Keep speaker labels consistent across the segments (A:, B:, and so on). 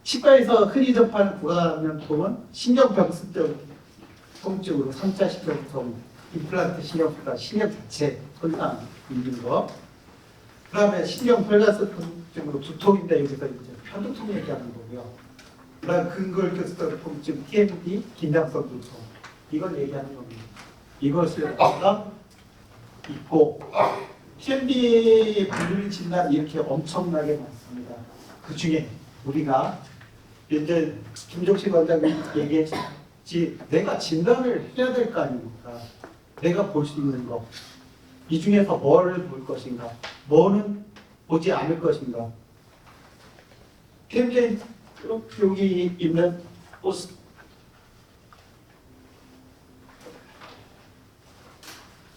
A: 치과에서 흔히 접하는 구강암염통은 신경병습적 통증으로 3차 신경통, 임플란트 신경보다 신경 자체 손상 있는 거. 그 다음에 신경혈관성 통증으로 두통인데 여기서 이제 편두통 얘기하는 거고요. 그 다음 근골격성 통증, TMD, 긴장성 두통. 이걸 얘기하는 겁니다. 이것을 가 있고 TMD 분류 진단 이렇게 엄청나게 많습니다. 그 중에 우리가 이제 김종식 원장님 얘기했지 내가 진단을 해야 될 거 아닙니까? 내가 볼 수 있는 거. 이 중에서 뭐를 볼 것인가? 뭐는 보지 않을 것인가? TMD 여기 있는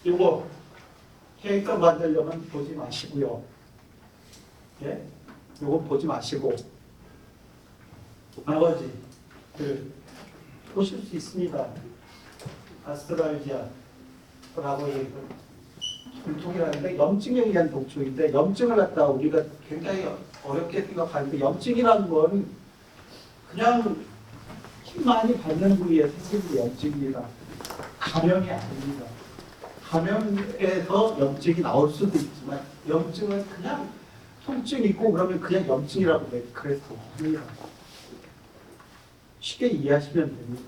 A: 요거 캐릭터 만들려면 보지 마시고요. 예? 요거 보지 마시고 나머지 보실 수 있습니다. 아스트랄지아라고 얘기해서 통이라는데 염증에 의한 독촉인데 염증을 갖다가 우리가 굉장히 어렵게 생각하는데 염증이라는 건 그냥 힘 많이 받는 부위에 생기는 염증입니다. 감염이 아닙니다. 감염에서 염증이 나올 수도 있지만 염증은 그냥 통증이 있고 그러면 그냥 염증이라고 그래서 합니다. 쉽게 이해하시면 됩니다.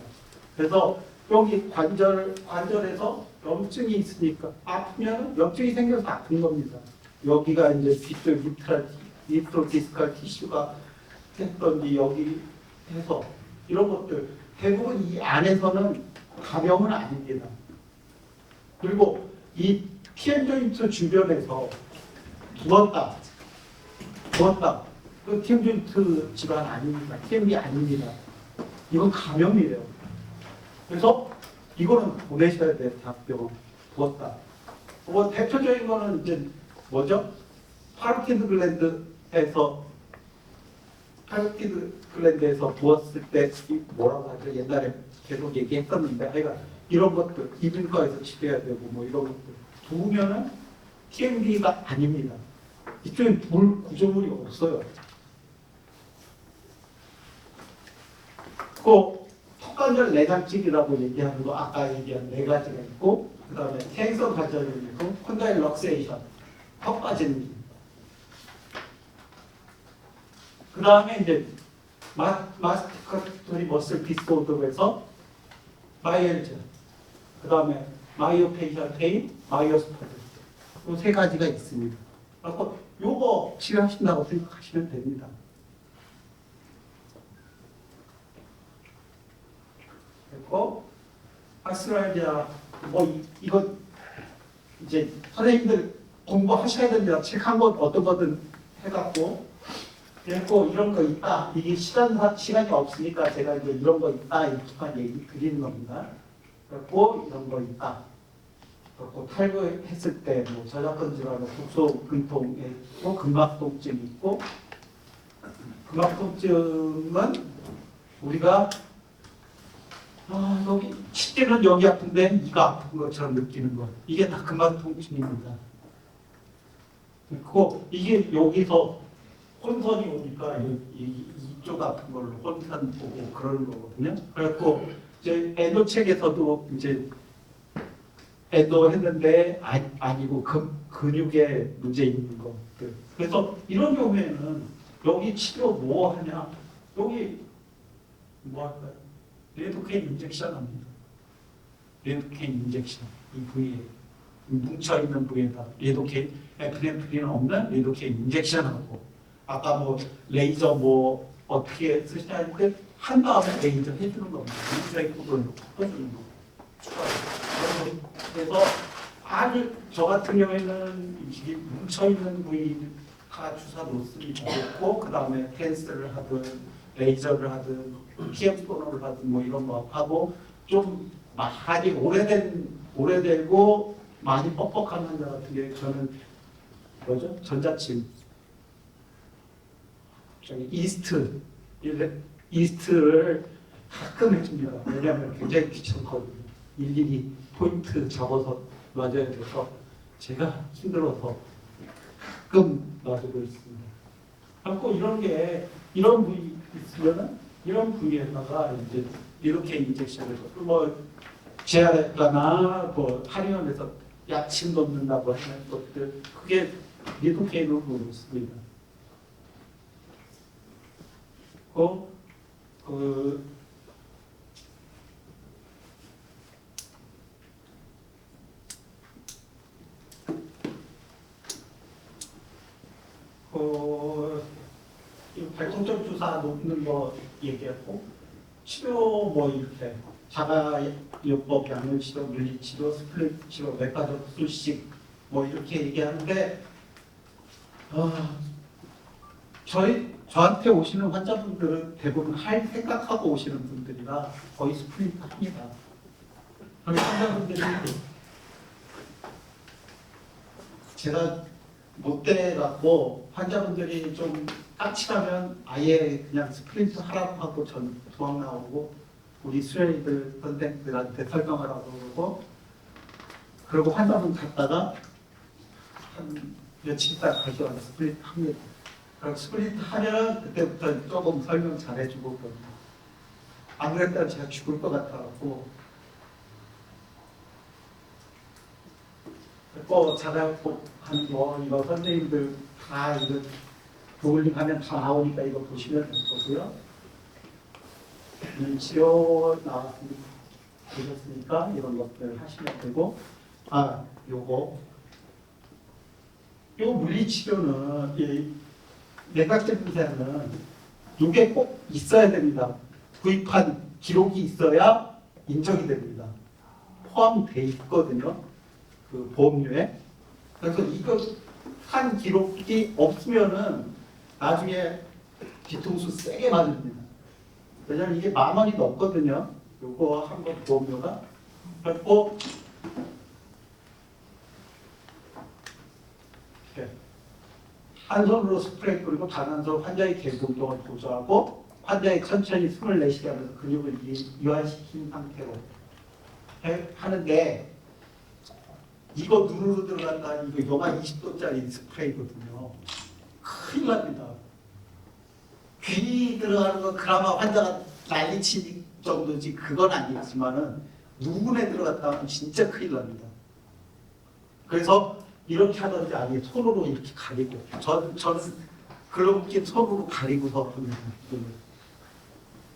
A: 그래서 여기 관절에서 염증이 있으니까 아프면 염증이 생겨서 아픈 겁니다. 여기가 이제 비트로디스칼 티슈가 했던지 여기 해서 이런 것들 대부분 이 안에서는 감염은 아닙니다. 그리고 이 TM 조인트 주변에서 부었다. 그 TM 조인트 질환 아닙니다. TM이 아닙니다. 이건 감염이에요. 그래서 이거는 보내셔야 돼요. 대학병원 부었다. 뭐 대표적인 거는 이제 뭐죠? 파르키드 글랜드에서 부었을 때 뭐라고 하죠? 옛날에 계속 얘기했었는데 하여간 이런 것들 이비인후과에서 치료해야 되고 뭐 이런 것들 부으면은 TMD가 아닙니다. 이쪽에 구조물이 없어요. 그 턱관절 내장증이라고 얘기하는 거 아까 얘기한 네 가지가 있고 그 다음에 퇴행성 관절염이 있고 콘다일럭세이션 턱 빠지는 그 다음에 이제 마스티커토리 머슬 디스오더에서 마이엘즈 그 다음에 마이오페이셜 페인, 마이오스파드 이 세 가지가 있습니다. 그래서 요거 치료하신다고 생각하시면 됩니다. 그리고 아스트랄지아 이거 이제 선생님들 공부하셔야 됩니다. 책 한 권 어떤 거든 해갖고 그리고 이런 거 있다. 이게 시간이 없으니까 제가 이제 이런 거 있다 이렇게만 얘기 드리는 겁니다. 그리고 이런 거 있다. 그리고 탈구했을 때 뭐 저작권 질환, 국소근통에 있고 근막통증이 있고 근막통증은 우리가 여기 실제로는 여기 아픈데 이가 아픈 것처럼 느끼는 것 이게 다 근막통증입니다. 그리고 이게 여기서 혼선이 오니까 이쪽 아픈 걸로 혼선 보고 그러는 거거든요. 그래갖고 이제 엔도 책에서도 이제 엔도 했는데 아니고 근육에 문제 있는 것들. 그래서 이런 경우에는 여기 치료 뭐 하냐? 여기 뭐 할까요? 레도케인 인젝션 합니다. 레도케인 인젝션 이 부위에 뭉쳐 있는 부위에다 레도케인 에피네프린 없는 레도케인 인젝션하고 아까 뭐 레이저 뭐 어떻게 쓰시냐 할 때 한 다음에 레이저 해주는 겁니다. 인수의 부분을 퍼주는 거. 그래서 아주 저 같은 경우에는 이게 뭉쳐있는 부위 다 주사 놓습니다. 놓고 그 다음에 캔슬을 하든 레이저를 하든 PM 소노를 하든 뭐 이런 거 하고 좀 많이 오래되고 많이 뻑뻑한 환자 같은 경우에 저는 뭐죠? 전자침 이스트를 가끔 해줍니다. 왜냐하면 굉장히 귀찮거든요. 일일이 포인트 잡아서 놔줘야 돼서 제가 힘들어서 가끔 놔주고 있습니다. 그리고 이런 부위 있으면은 이런 부위에다가 이제 이렇게 인젝션을 뭐 재활과나 뭐 한의원에서 약침 넣는다고 하는 것들 그게 리도케인으로 그렇습니다. 그 발통점 주사 놓는 거 얘기했고 치료 뭐 이렇게 자가요법, 약물치료, 물리치료, 스플릿 치료, 외과적 수식 뭐 이렇게 얘기하는데 저한테 오시는 환자분들은 대부분 할 생각하고 오시는 분들이라 거의 스플릿 합니다. 저희 환자분들이 제가 못돼갖고 환자분들이 좀 까칠하면 아예 그냥 스프린트 하라고 하고 전 도망 나오고 우리 수련이들 선생님들한테 설명을 하고 그러고 환자분 갔다가 한 며칠 있다 다시 와서 스프린트 합니다. 그럼 스프린트 하면 그때부터 조금 설명 잘해주고 그럽니다. 안 그랬다면 제가 죽을 것 같아갖고 자가요법 하는 거 이거 선생님들 다 이거 구글링 하면 다 나오니까 이거 보시면 될 거고요. 치료 보셨으니까 이런 것들 하시면 되고 요거 물리치료는 이 내각제 분쇄는 이게 꼭 있어야 됩니다. 구입한 기록이 있어야 인정이 됩니다. 포함돼 있거든요. 그 보험료에. 그래서 이거 한 기록이 없으면은 나중에 뒤통수 세게 맞습니다. 왜냐면 이게 10,000원이 넘거든요. 요거 한 번 보험료가. 그리고 한 손으로 스프레이 뿌리고 다른 한 손으로 환자의 개운동을 보조하고 환자의 천천히 숨을 내쉬게 하면서 근육을 이완시킨 상태로 하는데 이거 누르르 들어간다 이거 영하 20도짜리 스프레이거든요. 큰일 납니다. 괜히 들어가는 건 그나마 환자가 난리칠 정도지 그건 아니지만은 누군에 들어갔다면 진짜 큰일 납니다. 그래서 이렇게 하든지 아니면 손으로 이렇게 가리고 저는 글러브낀 손으로 가리고서 합니다.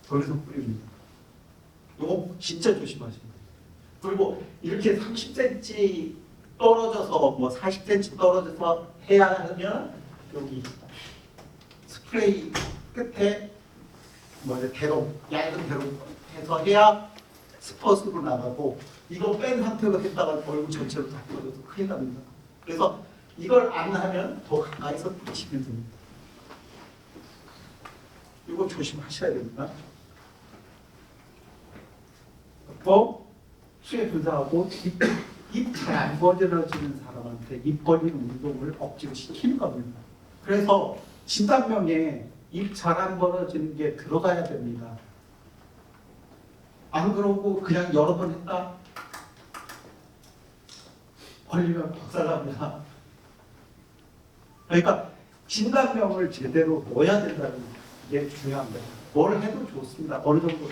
A: 거기서 뿌립니다. 이거 진짜 조심하셔야 돼요. 그리고 이렇게 30cm 떨어져서 뭐 40cm 떨어져서 해야 하면 여기 스프레이 끝에 대롱, 얇은 대롱 해서 해야 스퍼스로 나가고 이거 뺀 상태로 했다가 얼굴 전체로 다 떨어져서 큰일 납니다. 그래서 이걸 안 하면 더 가까이서 붙이면 됩니다. 이거 조심하셔야 됩니다. 또 수액 분사하고 입 잘 안 벌어지는 사람한테 입 벌리는 운동을 억지로 시키는 겁니다. 그래서 진단명에 입 잘 안 벌어지는 게 들어가야 됩니다. 안 그러고 그냥 여러 번 했다? 걸리면 박살납니다. 그러니까 진단명을 제대로 넣어야 된다는 게 중요합니다. 뭘 해도 좋습니다. 어느 정도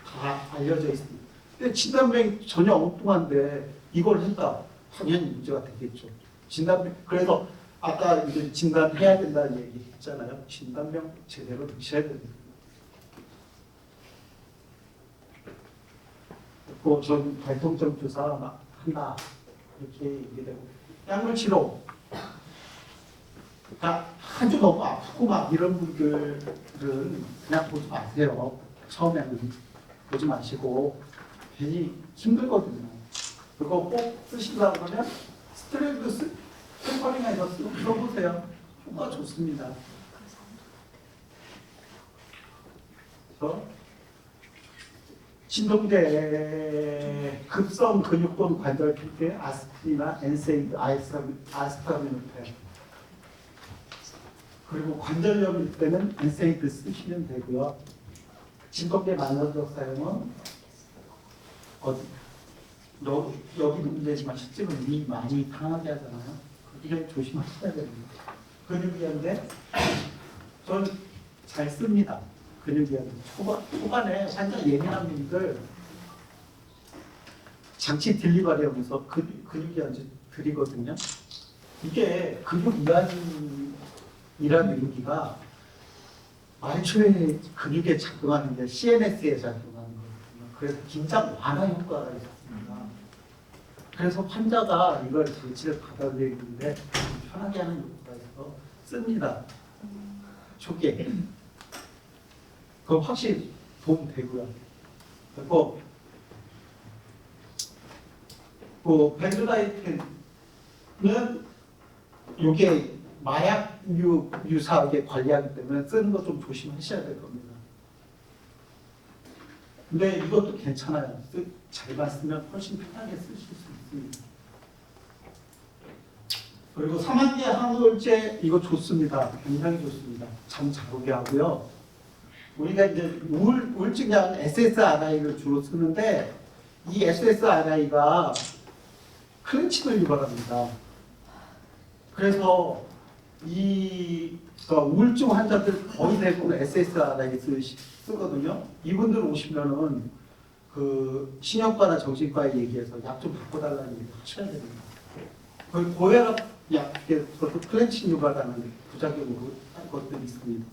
A: 다 알려져 있습니다. 근데 진단명이 전혀 엉뚱한데 이걸 했다? 당연히 문제가 되겠죠. 진단명, 그래서 아까 이제 진단해야 된다는 얘기 했잖아요. 진단명 제대로 넣으셔야 됩니다. 또 전 발통점 주사 한다. 이렇게 얘기되고. 약물치료. 그러니까 아주 너무 아프고 막 이런 분들은 그냥 보지 마세요. 처음에는 보지 마시고 괜히 힘들거든요. 그거 꼭 쓰시려고 하면 스트레스 템퍼링해서 써보세요. 효과 좋습니다. 그래서 진동제 급성 근육권 관절 피부에 아스피린이나 엔세이드, 아스타미노펜 그리고 관절염일 때는 엔세이드 쓰시면 되고요. 진동제 만성적 사용은 여기 문제지만 실제로 위 많이 강하게 하잖아요. 이걸 조심하셔야 됩니다. 근육이한데 전 잘 씁니다. 근육이 초반에 환자 예민한 분들 장치 딜리버리 하면서 근육이 아주 들이거든요. 이게 근육 이완이라는 얘기가 말초에 근육에 작동하는 게 CNS에 작동하는 거거든요. 그래서 긴장 완화 효과가 있습니다. 그래서 환자가 이걸 조치를 받아들이는데 편하게 하는 효과가 있어 씁니다. 초기에. 그럼 확실히 도움 되고요. 그리고 그 벤조다이펜은 이게 마약류 유사하게 관리하기 때문에 쓰는 거 좀 조심하셔야 될 겁니다. 근데 이것도 괜찮아요. 잘만 쓰면 훨씬 편하게 쓰실 수 있습니다. 그리고 사만계 항우울제 이거 좋습니다. 굉장히 좋습니다. 잠 잘 오게 하고요. 우리가 이제 우울증약 SSRI를 주로 쓰는데 이 SSRI가 클렌칭을 유발합니다. 그래서 이 우울증 환자들 거의 대부분 SSRI 쓰거든요. 이분들 오시면은 그 신경과나 정신과에 얘기해서 약 좀 바꿔달라는 얘기 하셔야 됩니다. 거의 고혈압 약에서도 클렌칭 유발하는 부작용으로 한 것들이 있습니다.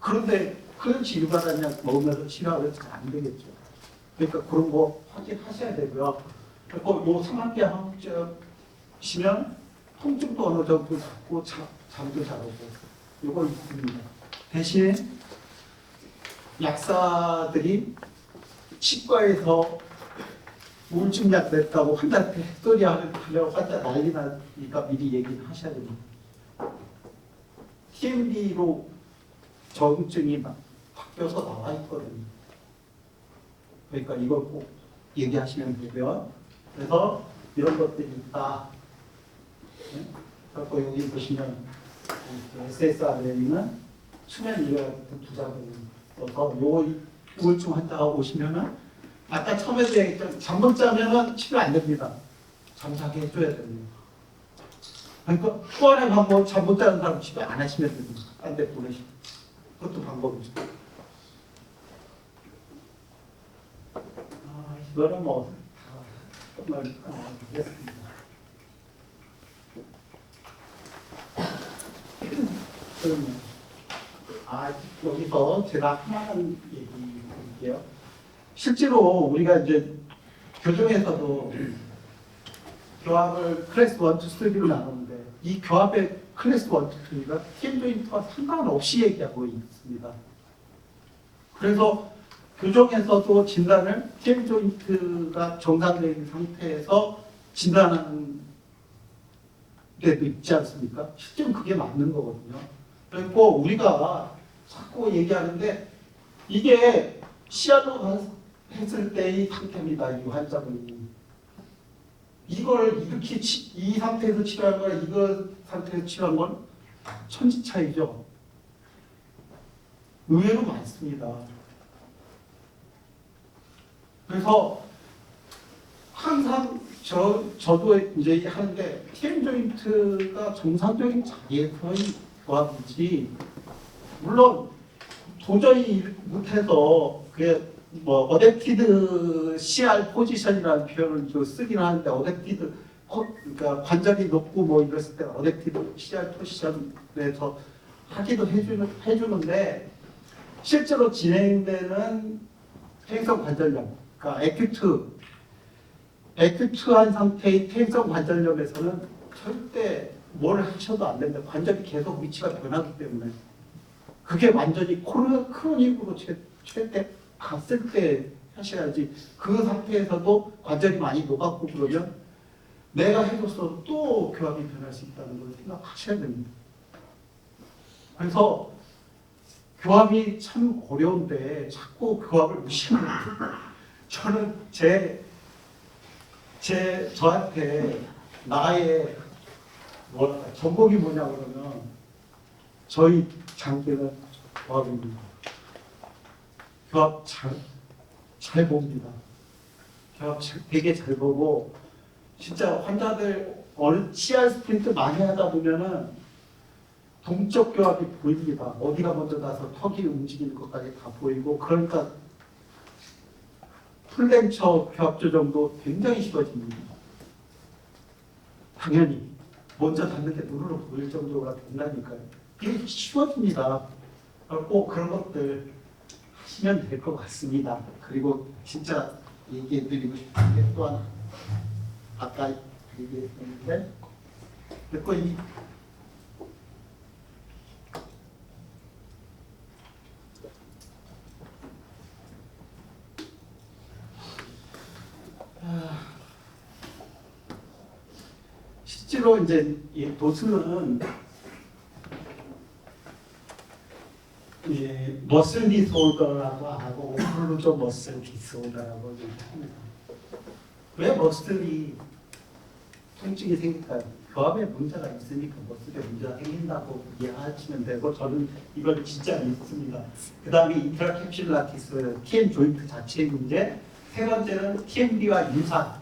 A: 그런데 클렌칭 유발하는 약 먹으면서 치료하면 잘 안 되겠죠. 그러니까 그런 거 확인하셔야 되고요. 그리고 요 사만계 항우울제시면 통증도 어느 정도 잡고 잠도 잘 오고 이거 있습니다. 대신 약사들이 치과에서 우울증 약 냈다고 환자한테 헛소리 하려고 환자 난리 나니까 미리 얘기를 하셔야 됩니다. TMD로 저응증이 막 바뀌어서 나와 있거든요. 그러니까 이걸 꼭 얘기하시면 되고요. 그래서 이런 것들이 있다. 그리고 여기 보시면 SSRI는 수면 이와 같은 부작용이 있어서 요 우울증 환자가 오시면은 아까 처음에도 얘기했던 잠 못 자면은 치료 안 됩니다. 잠자게 해줘야 됩니다. 그러니까 투안의 방법 잠 못 자는 사람 치료 안 하시면 됩니다. 딴 데 보내시고 그것도 방법이죠. 이거는 뭐 정말 하겠습니다. 그러면 여기서 제가 하나만 얘기 드릴게요. 실제로 우리가 이제 교정에서도 교합을 클래스 1, 2, 3로 나누는데 이 교합의 클래스 1, 2, 3가 TM 조인트와 상관없이 얘기하고 있습니다. 그래서 교정에서도 진단을 TM 조인트가 정상적인 상태에서 진단하는 데도 있지 않습니까? 실제로 그게 맞는 거거든요. 그리고 우리가 자꾸 얘기하는데 이게 시야로 했을 때의 상태입니다. 이 환자분이. 이걸 이렇게 이 상태에서 치료한 거랑 이거 상태에서 치료한 건 천지 차이죠. 의외로 많습니다. 그래서 항상 저도 이제 하는데 TM 조인트가 정상적인 자리에서의 교합이지 물론 도저히 못해서 그게 뭐 어댑티드 CR 포지션이라는 표현을 쓰긴 하는데 어댑티드 그러니까 관절이 높고 뭐 이랬을 때 어댑티드 CR 포지션에서 하기도 해주는데 실제로 진행되는 퇴행성 관절염 그러니까 에큐트한 상태의 퇴행성 관절염에서는 절대 뭘 하셔도 안 됩니다. 관절이 계속 위치가 변하기 때문에 그게 완전히 크로닉으로 최대 갔을 때 하셔야지 그 상태에서도 관절이 많이 녹았고 그러면 내가 해줬어도 또 교합이 변할 수 있다는 걸 생각하셔야 됩니다. 그래서 교합이 참 어려운데 자꾸 교합을 무시하는 저는 저한테 나의 전공이 뭐냐 그러면 저희 장기는 교합입니다. 교합 잘 봅니다. 교합 되게 잘 보고 진짜 환자들 CR 스프린트 많이 하다 보면은 동적 교합이 보입니다. 어디가 먼저 가서 턱이 움직이는 것까지 다 보이고 그러니까 풀렌처 교합 조정도 굉장히 쉬워집니다. 당연히 먼저 닿는 게 눈으로 보일 정도가 된다니까요. 이게 쉬워집니다. 꼭 그런 것들 하시면 될 것 같습니다. 그리고 진짜 얘기해드리고 싶은 게 또 하나 아까 얘기했었는데 그리고 이 실제로 이제 이 도스는 머슬 디스오더라고 하고 오클루저 머슬 디스오더라고 합니다. 왜 머슬이 통증이 생길까요? 교합에 문제가 있으니까 머슬에 문제가 생긴다고 이해하시면 되고 저는 이걸 진짜 믿습니다. 그 다음에 인트라캡슐라티스 TM 조인트 자체의 문제, 세 번째는 TMD와 유사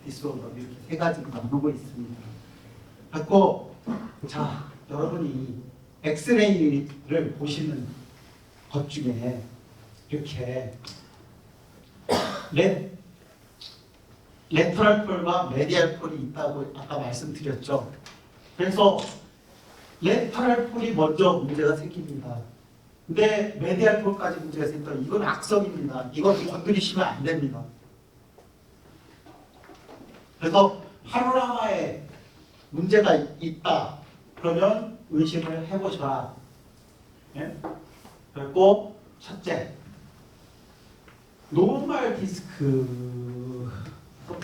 A: 디스오더 이렇게 세 가지로 나누고 있습니다. 그리고 자 여러분이 엑스레이를 보시는 것 중에 이렇게 레터럴 폴과 메디얼 폴이 있다고 아까 말씀드렸죠. 그래서 레터럴 폴이 먼저 문제가 생깁니다. 근데 메디얼 폴까지 문제가 생기니까 이건 악성입니다. 이건 건드리시면 안 됩니다. 그래서 파노라마에 문제가 있다. 그러면 의심을 해보셔라. 예? 그리고 첫째, 노멀 디스크,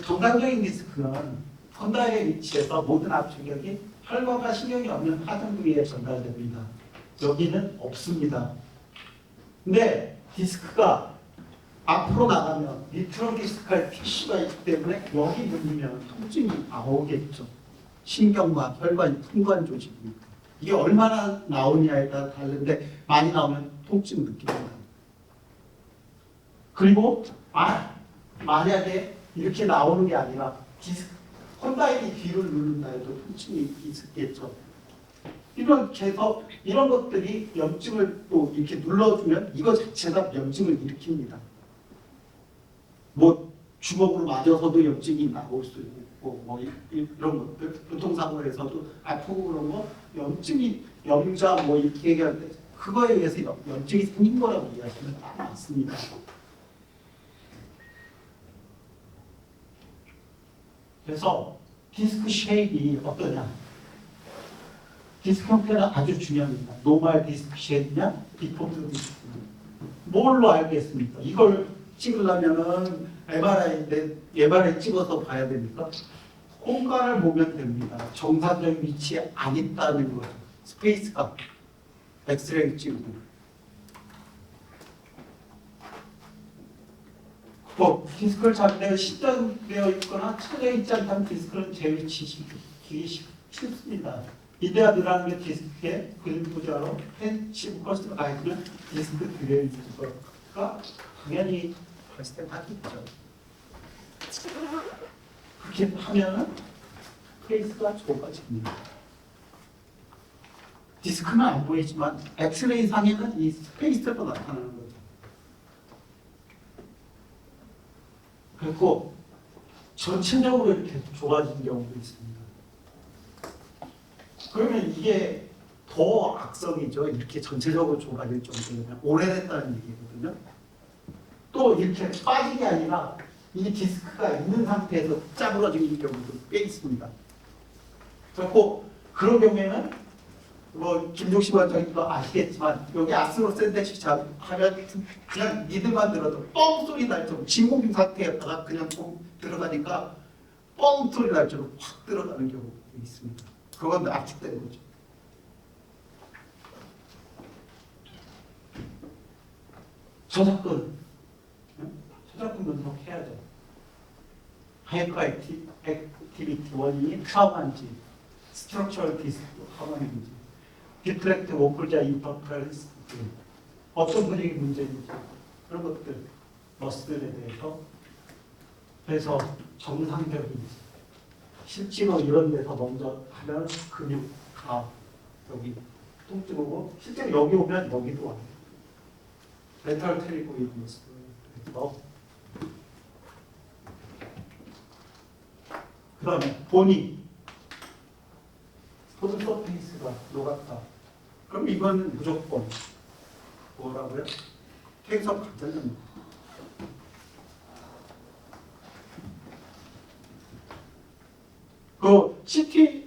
A: 정상적인 디스크는 펀다의 위치에서 모든 압축력이 혈관과 신경이 없는 하등 부위에 전달됩니다. 여기는 없습니다. 근데 디스크가 앞으로 나가면 리트럴 디스크할 티슈가 있기 때문에 여기 눌리면 통증이 나오겠죠. 신경과 혈관, 풍관 조직입니다. 이게 얼마나 나오냐에 따라 다른데 많이 나오면 통증 느낍니다. 그리고 만약에 이렇게 나오는 게 아니라 콘다인이 뒤를 누른다 해도 통증이 있겠죠. 이렇게 해서 이런 것들이 염증을 또 이렇게 눌러주면 이거 자체가 염증을 일으킵니다. 뭐 주먹으로 맞아서도 염증이 나올 수 있고 뭐 이런 것들 교통사고에서도 아프고 그런 거 염증이 염자 뭐 이렇게 얘기하는데 그거에 의해서 염증이 생긴 거라고 이해하시면 다 맞습니다. 그래서 디스크 쉐입이 어떠냐? 디스크 형태가 아주 중요합니다. 노멀 디스크 쉐입이냐, 디폴트 디스크냐. 뭘로 알겠습니까? 이걸 찍으려면은 MRI 찍어서 봐야 됩니까? 공간을 보면 됩니다. 정상적인 위치에 안 있다는 거예요. 스페이스가 엑스레이 찍고. 뭐 디스크를 잡는데 신전되어 있거나 쳐져 있지 않다면 디스크는 재위치시키기 쉽습니다. 이데아드라는 게 디스크의 그림 부자로 펜치 버스가 가있으면 디스크 들여 있을 거가 당연히 발생하겠죠. 그렇게 하면 페이스가 좁아집니다. 디스크는 안 보이지만 엑스레이 상에는 이 스페이스로 나타나는 거죠. 그리고 전체적으로 이렇게 좁아진 경우도 있습니다. 그러면 이게 더 악성이죠. 이렇게 전체적으로 좁아질 정도면 오래됐다는 얘기거든요. 또 이렇게 빠진 게 아니라 이 디스크가 있는 상태에서 짜부러지는 경우도 꽤 있습니다. 그리고 그런 경우에는 뭐 김종식 원장님도 아시겠지만 여기 아스로센데시 하면 그냥 니들만 들어도 뻥 소리 날 정도 진공중 상태였다가 그냥 좀 들어가니까 뻥 소리 날 정도 확 들어가는 경우도 있습니다. 그건 압축된 거죠. 저작권 분석해야죠. 하이퍼 액티비티 원인이 트라우마인지 스트럭처럴 디스크 하원인지 디플렉트 오클자 인터프레스 어떤 분위기 문제인지 그런 것들 머슬에 대해서 그래서 정상적인지 실제로 이런 데서 먼저 하면 근육가 여기 통증 오고 실제로 여기 오면 여기도 와요. 레터럴 트리고이드스. 그 다음에 보니 포드 서페이스가 녹았다. 그럼 이거는 무조건 뭐라고요? 캔서 가자는 그 CT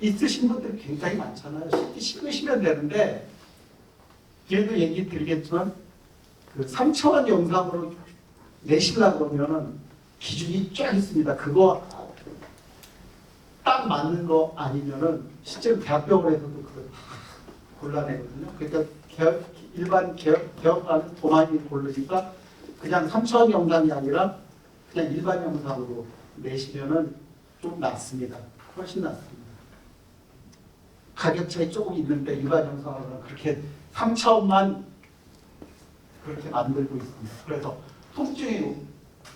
A: 있으신 분들이 굉장히 많잖아요. CT 찍으시면 되는데 뒤에도 얘기 드리겠지만 그 3차원 영상으로 내시려고 그러면은 기준이 쫙 있습니다. 그거 딱 맞는 거 아니면은 실제로 대학병원에서도 그걸 골라내거든요. 그러니까 일반 개업가는 더 많이 고르니까 그냥 3차원 영상이 아니라 그냥 일반 영상으로 내시면은 좀 낫습니다. 훨씬 낫습니다. 가격 차이 조금 있는데 일반 영상으로는 그렇게 3차원만 그렇게 만들고 있습니다. 그래서 통증이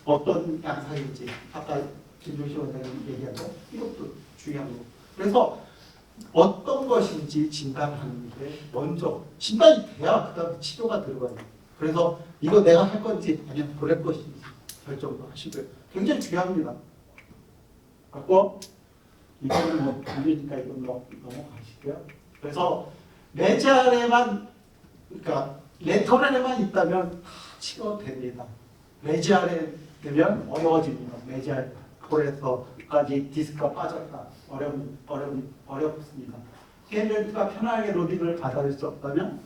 A: 어떤 양상인지 아까 김종식 원장님 얘기한 거 이것도 중요한 거. 그래서 어떤 것인지 진단하는 게 먼저 진단이 돼야 그다음 치료가 들어가요. 그래서 이거 내가 할 건지 아니면 보낼 것인지 결정도 하시고요. 굉장히 중요합니다. 갖고 이거는 뭐 돌리니까 이건 넘어가시고요. 그래서 메지알에만 그러니까 레터럴에만 있다면 치료됩니다. 메지알에 되면 어려워집니다. 메지알 콜에서까지 디스크가 빠졌다. 어렵습니다. 헬렌트가 편하게 로딩을 받아들일 수 없다면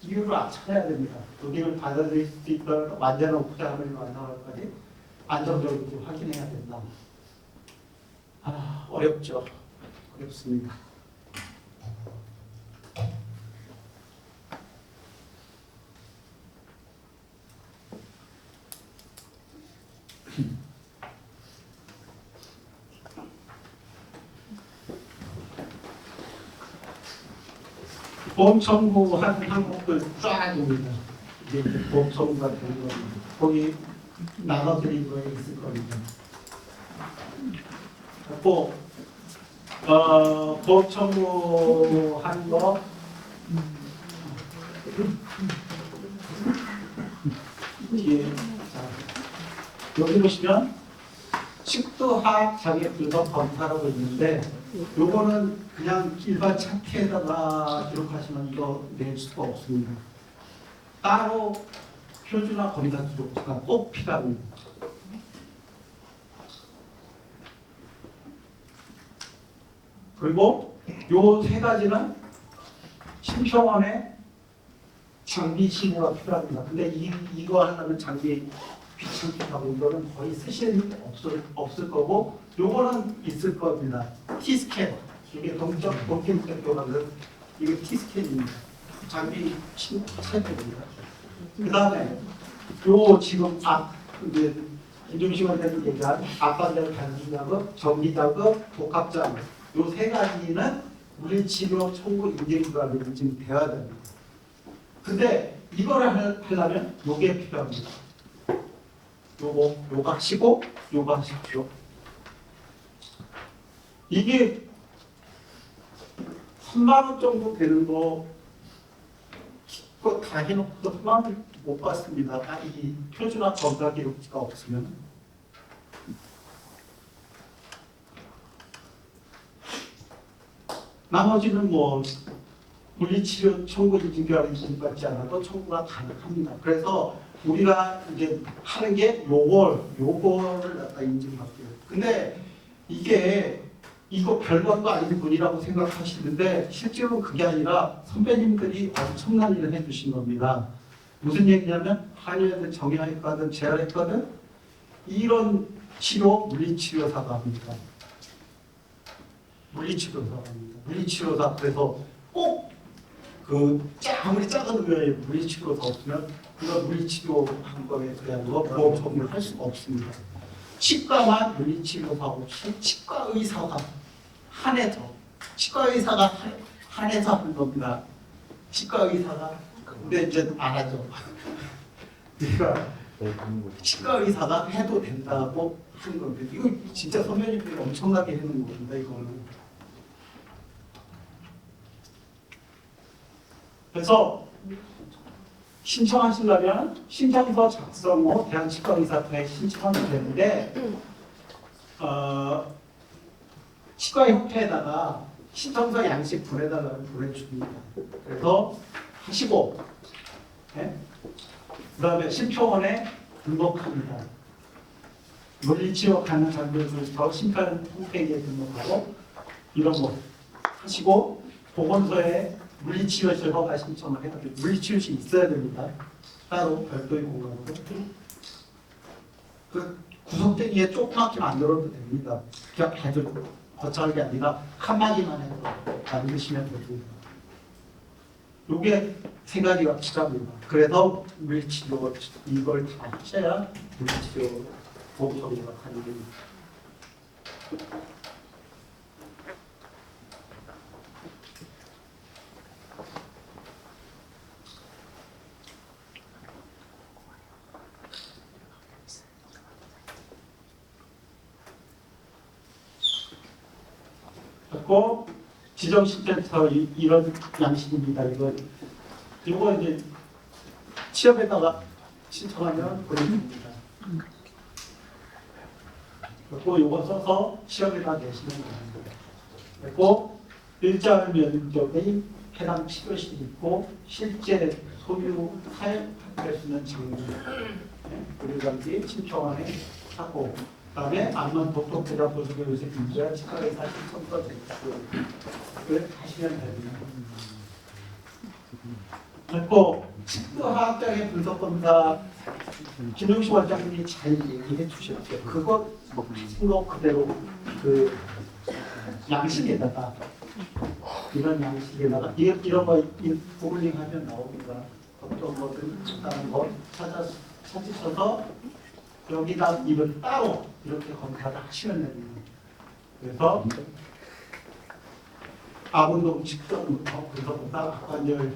A: 이유를 찾아야 됩니다. 로딩을 받아들일 수 있다면 완전한 오프자함을 완성할까지 안정적인지 확인해야 된다. 어렵죠. 어렵습니다. 보험 청구한 항목들 쫙 옵니다. 이제 보험 청구가 되는 겁니다. 거기 나눠드린 거에 있을 겁니다. 또 보험 청구한 거 뒤에 여기 보시면 식도하악 자객들과 검사라고 있는데 요거는 그냥 일반 차트에다가 기록하시면 이거 낼 수가 없습니다. 따로 표준화 검사 기록지가 꼭 필요합니다. 그리고 요 세 가지는 심평원에 장비 신고가 필요합니다. 근데 이거 하려면 장비 귀찮게 하고 이거는 거의 쓰실 일 없을 거고 요거는 있을 겁니다. T스캔. 이게 동적 동캠 교관은 이게 T스캔입니다. 장비 체크입니다. 그 다음에 요 지금 이제 김종식 원장님 얘기한 앞반절 단순 작업, 정기 작업, 복합 작업 요 세 가지는 물리치료 청구 인증기관이 인증되어야 됩니다. 근데 이거를 하려면 요게 필요합니다. 요거 하시고 요거 하십시오. 이게 3만 원 정도 되는 거 그거 다 해놓고도 3만 원 못 받습니다. 이 표준화 검사 기록지가 없으면. 나머지는 뭐 물리치료 청구 인증기관이 인증받지 않아도 청구가 가능합니다. 그래서 우리가 이제 하는 게 요거를 갖다 인증할게요. 근데 이게 이거 별것도 아닌 분이라고 생각하시는데 실제로 그게 아니라 선배님들이 엄청난 일을 해주신 겁니다. 무슨 얘기냐면 한의학은 정형외과든 재활외과든 이런 치료 물리치료사가 합니다. 물리치료사가 합니다. 물리치료사 그래서 꼭 아무리 작은 의료에 물리치료가 없으면 그런 물리치료한 거에 대한 거 보험 청구를 할 수가 없습니다. 치과만 물리치료가 없이 치과 의사가 한해서 치과 의사가 한해서 하는 겁니다. 치과 의사가 근데 이제 안 하죠. 그러니까 치과 의사가 해도 된다고 하는 건데 이거 진짜 선배님들이 엄청나게 해놓은 겁니다. 이거는 그래서 신청하시려면 신청서 작성 후 대한치과의사회에 신청하면 되는데 치과협회에다가 신청서 양식 보내달라고 보내줍니다. 그래서 하시고 그 다음에 심표원에 등록합니다. 물리치료 가능 장면부터 심판 홈페이지에 등록하고 이런 거 하시고 보건소에 물리치료실 허가 신청을 해가지고 물리치료실 있어야 됩니다. 따로 별도의 공간으로. 그 구석탱이에 조그맣게 만들어도 됩니다. 그냥 아주 거창하게 아니라 칸막이만 해서 만드시면 됩니다. 이게 세 가지가 필요합니다. 그래서 물리치료 이걸 다 하셔야 물리치료 보험료가 가능합니다. 그리고 지정신센터 이런 양식입니다. 이거 이제 취업에다가 신청하면 보내줍니다. 그리고 이거 써서 시험에다 내시면 됩니다. 그리고 일자별 면적의 해당 치료실이 있고 실제 소유 사용할 수 있는 장비 그리고 신청원에 하고 그다음에 암만 독도 대장 보조개 요새 인조야 치과의사 신청서 제출을 하시면 됩니다. 그리고 식도화학장애 분석검사 김용식 원장님이 잘 얘기해 주셨죠. 그거 하신 거 그대로 그 양식에다가 이런 양식에다가 이런 거 구글링하면 나옵니다. 어떤 거든 다른 거 찾으셔서 여기다 이걸 따로 이렇게 검사를 하시면 됩니다. 그래서 아군동 측정부터 분석보다 관절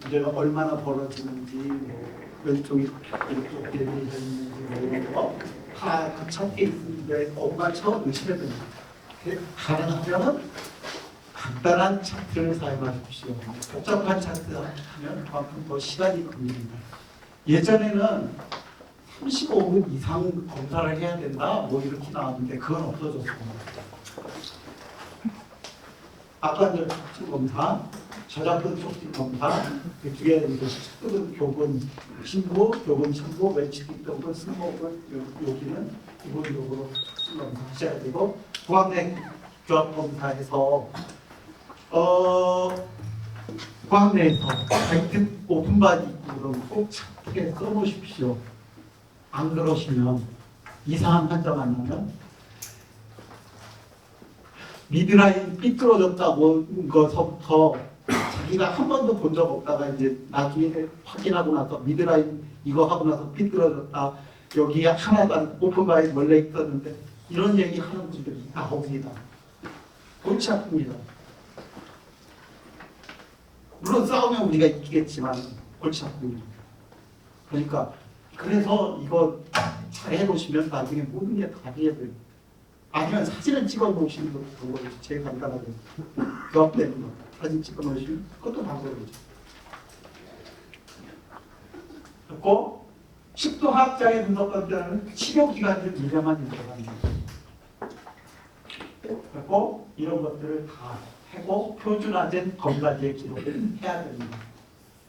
A: 문제가 얼마나 벌어지는지 왼쪽이 이렇게 되어 있는지 이런 거 다 그 차트에 있는데 엄마 처음 넣으시면 됩니다. 가능하면 간단한 차트를 사용하십시오. 복잡한 차트 하면 그만큼 더 시간이 걸립니다. 예전에는 35분 이상 검사를 해야 된다 뭐 이렇게 나왔는데 그건 없어졌습니다. 아까 이제 촉진 검사, 저작권 촉진 검사 그 두 개 이제 특급 교본 신고, 교본 신고, 외치기 교본 승모본 여기는 기본적으로 촉진 검사 하셔야 되고 고학내 교합 검사에서 고학내에서 하여튼 오픈바디 이런 꼭 크게 써놓으십시오. 안 그러시면 이상한 환자 만나면 미드라인 삐뚤어졌다고 거서부터 자기가 한 번도 본 적 없다가 이제 나중에 확인하고 나서 미드라인 이거 하고 나서 삐뚤어졌다 여기 하나가 오픈바이 원래 있었는데 이런 얘기 하는 분들이 나옵니다. 골치 아픕니다. 물론 싸우면 우리가 이기겠지만 골치 아픕니다. 그러니까 그래서 이거 잘 해보시면 나중에 모든 게 다 이해돼요. 아니면 사진을 찍어 놓으시는 것도 방법이죠. 제일 간단하게 교합되는 거 사진 찍어 놓으시면 그것도 방법이죠. 그리고 식도화학장애 분석관들은 치료기간을 미래만 들어갑니다. 그리고 이런 것들을 다 하고 표준화된 검사지에 기록을 해야 됩니다.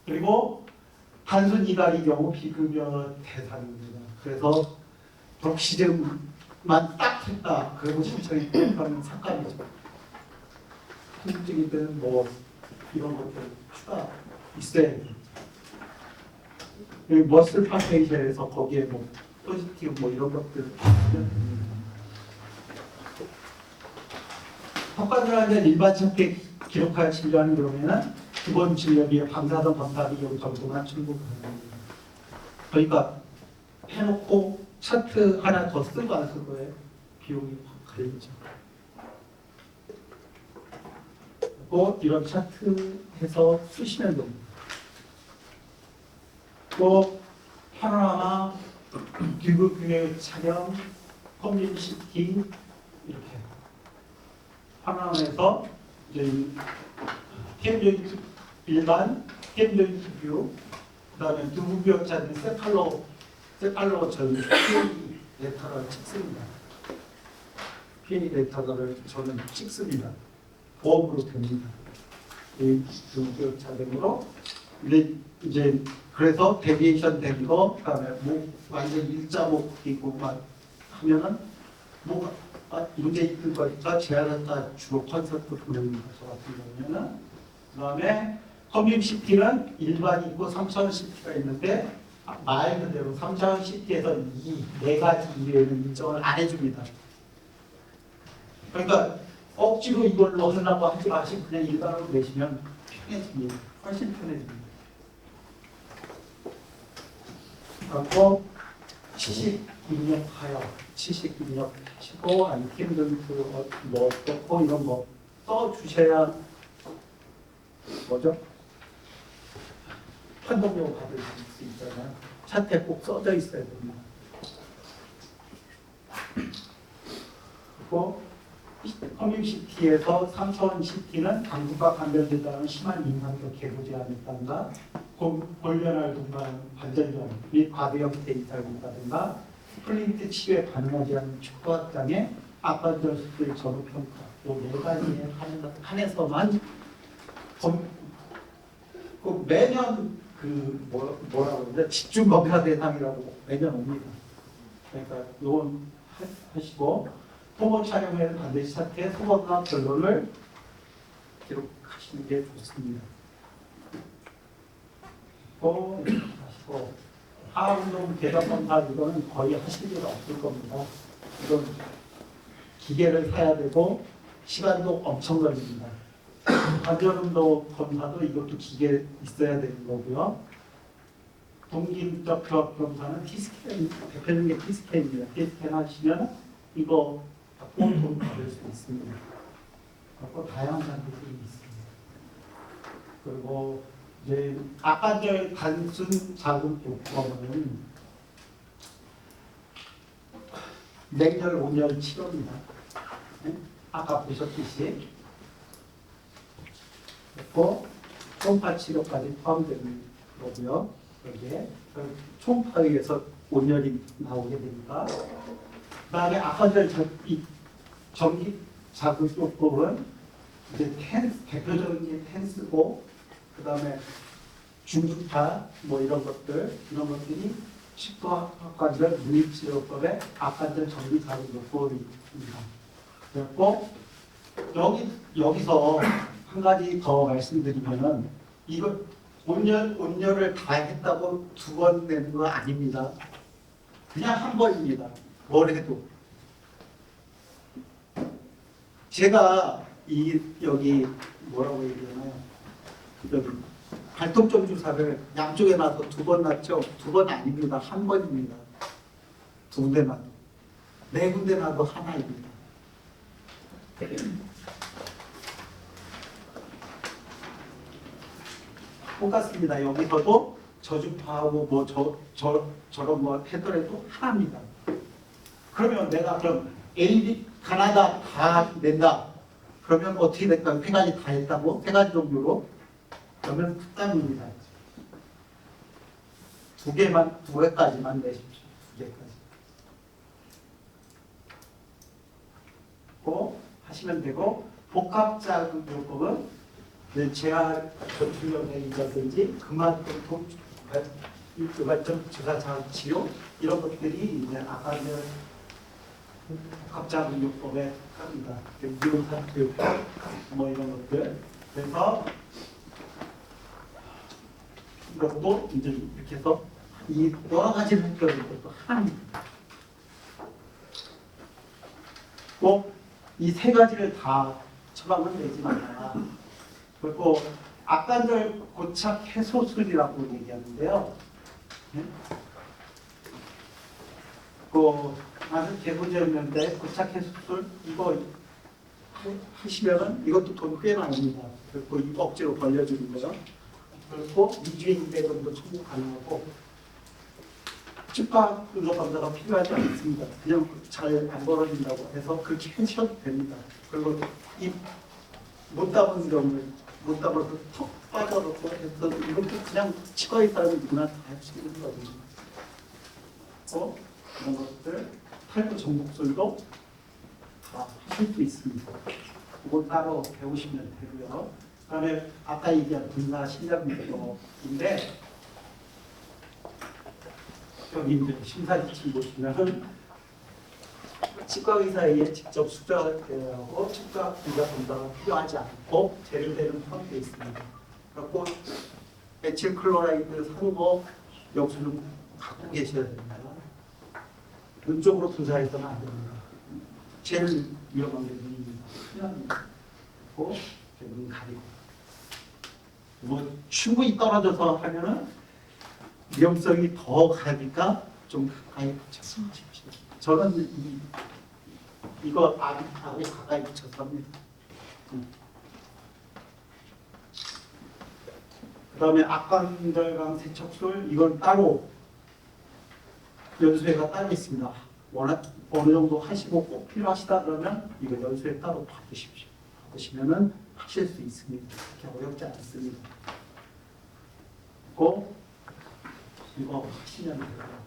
A: 그리고 단순 이갈의 경우 비급여 대상입니다. 그래서 격시름만 딱 했다. 그리고 신청이 하면 삭감이죠. 통증이든 뭐 이런 것들 추가 있어야 돼요. 머슬 파페이션에서 거기에 뭐 포지티브 뭐 이런 것들 턱관절환자 일반 선택 기록하여 진료하는 경우에는 기본 진료비에 방사선 검사 비용 정도만 충분 가능합니다. 그러니까 해놓고 차트 하나 더 쓰고 안 쓸 거예요. 비용이 확 갈리죠. 그리고 이런 차트 해서 쓰시면 됩니다. 또 파노라마, 기구의 촬영, 커뮤니티 이렇게 파노라마에서 이제 일반 스캔조인트 뷰, 그다음에 두부비역자는 세팔로 저는 PA 레터럴 찍습니다. PA 레터럴을 저는 찍습니다. 보험으로 됩니다. 이 두부비역자 등으로 이제 그래서 데비에이션 된 거, 그다음에 목 완전 일자목 있고 막 하면은 목 문제 있는 거니까 제안했다 주로 콘서트 보내는 것 같은 경우에는 그다음에 커뮤니티는 일반이 있고 3차원 CT가 있는데 말 그대로 3차원 CT에서 이 네 가지 이외에는 인정을 안 해줍니다. 그러니까 억지로 이걸로 하려고 하지 마시고 그냥 일반으로 내시면 편해집니다. 훨씬 편해집니다. 그리고 치식 입력하여 치식 입력하시고 아니 힘든 뭐 어떻고 이런 거 써주셔야 뭐죠? 판독료 받을 수 있잖아요. 차트에 꼭 써져 있어야 됩니다. 그리고 커뮤니티에서 3차원 CT는 당국과 관련되다는 심한 인상적 개고 제한이라든가 골면할 동반 관절염 및 과대형 데이터를 본다든가 플린트 치료에 반응하지 않는 촉각장애, 악관절 수술 전후 평가 이 네 가지에 한해서만 그 매년 그 뭐라고 그러죠? 집중 검사 대상이라고 매년 옵니다. 그러니까 이건 하시고 토모 촬영에는 반드시 차트에 소감과 결론을 기록하시는 게 좋습니다. 또 하시고 하운동 대답 검사 이거는 거의 하실 일은 없을 겁니다. 이건 기계를 사야 되고 시간도 엄청 걸립니다. 관절운동 검사도 이것도 기계 있어야 되는 거고요. 동기부터 교합 검사는 T스캔, 대표적인 게 T스캔입니다. T스캔 하시면 이거 받고 돈 받을 수 있습니다. 그리고 다양한 장비들이 있습니다. 그리고 이제 악관절 단순 자극 요법은 냉혈, 온열 치료입니다. 네? 아까 보셨듯이 그리고 초음파 치료까지 포함되는 거고요. 여기에 초음파에 의해서 온열이 나오게 되니까 그다음에 악관절 전기 자극 요법은 이제 대표적인 게 텐스고 그다음에 중주파 뭐 이런 것들이 식도악관절 누입치료법의 악관절 전기 자극 요법입니다. 그리고 여기서 한 가지 더 말씀드리면은 이거 온열을 다 했다고 2번 내는 거 아닙니다. 그냥 한 번입니다. 뭘 해도. 제가 여기 뭐라고 얘기하나요? 여기 발톱점 주사를 양쪽에 놔서 2번 놨죠? 2번 아닙니다. 한 번입니다. 2군데 놔도. 4군데 놔도 하나입니다. 똑같습니다. 여기서도 저주파하고 뭐 저런 뭐 해더라도 하나입니다. 그러면 내가 그럼 A, 가나다 다 낸다. 그러면 어떻게 될까요? 3가지 다 했다고? 3가지 종류로? 그러면 끝장입니다. 2개까지만 내십시오. 2개까지. 고 하시면 되고 복합자극 요법은 재활 전투력이라든지 그만큼 유발점 주사 자극 치료 이런 것들이 이제 아까 복합자극 요법에 합니다. 이온산 교육법 뭐 이런 것들. 그래서 이것도 이제 이렇게 해서 이 여러 가지 목표를 또 하나입니다. 꼭 이 3가지를 다 처방은 되지만 그리고 악관절 고착 해소술이라고 얘기하는데요. 네? 나는 개구제였는데 고착 해소술 이거 하시면은 이것도 돈 꽤 나옵니다. 그리고 억지로 벌려주는 거요. 그리고 2주에 200원도 청구 가능하고 치과 의료 검사가 필요하지 않습니다. 그냥 잘 안 벌어진다고 해서 그렇게 하셔도 됩니다. 그리고 못 담은 경우에 못 담아서 턱 빠져갖고 해서 이것도 그냥 치과의 사람이 누구나 다 할 수 있는 거거든요. 이런 것들 팔도 정복술도 다 하실 수 있습니다. 이걸 따로 배우시면 되고요. 그다음에 아까 얘기한 분사 실력인데 여기 이제 심사지침 보시면은 치과 의사에게 직접 수정하고 치과 분사 검사가 필요하지 않고 제일되는 포함되어 있습니다. 그리고 에틸 클로라이드 산거 역수는 갖고 계셔야 됩니다. 눈쪽으로 분사해서는 안 됩니다. 제일 위험한 게 눈입니다. 큰일납니다. 눈 가리고. 뭐 충분히 떨어져서 하면은 위험성이 더 가니까 좀 가까이 붙여서 하십시오. 저는 이거 하고 가까이 붙여서 합니다. 그 다음에 악관절강 세척술 이건 따로 연수회가 따로 있습니다. 어느 정도 하시고 꼭 필요하시다 그러면 이거 연수회 따로 받으십시오. 받으시면은 하실 수 있습니다. 그렇게 어렵지 않습니다. 이거 하시면 돼요.